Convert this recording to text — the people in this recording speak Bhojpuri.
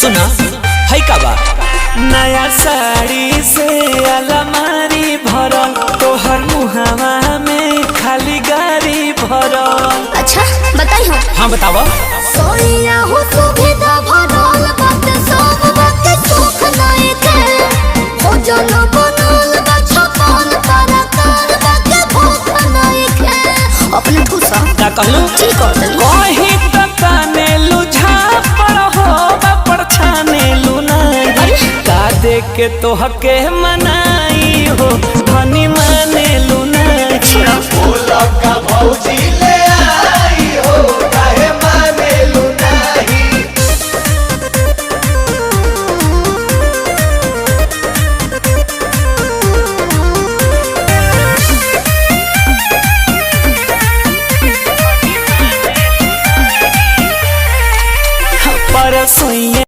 सुना है का बा नया साड़ी से अलमारी भरल तोहर मुहावा में खाली गाड़ी भरल। अच्छा बताई हम। हाँ बतावा। सोनिया हो सुविधा भरल बात सब बात सुख नहीं के हो जन बनल बा छपन तरकार बात भूख नहीं के अपने पूछा का कहलू की कहतनी कहीं तो ताने लुझा पर हो पर छाने लू नहीं का देख के तोहके मनाई हो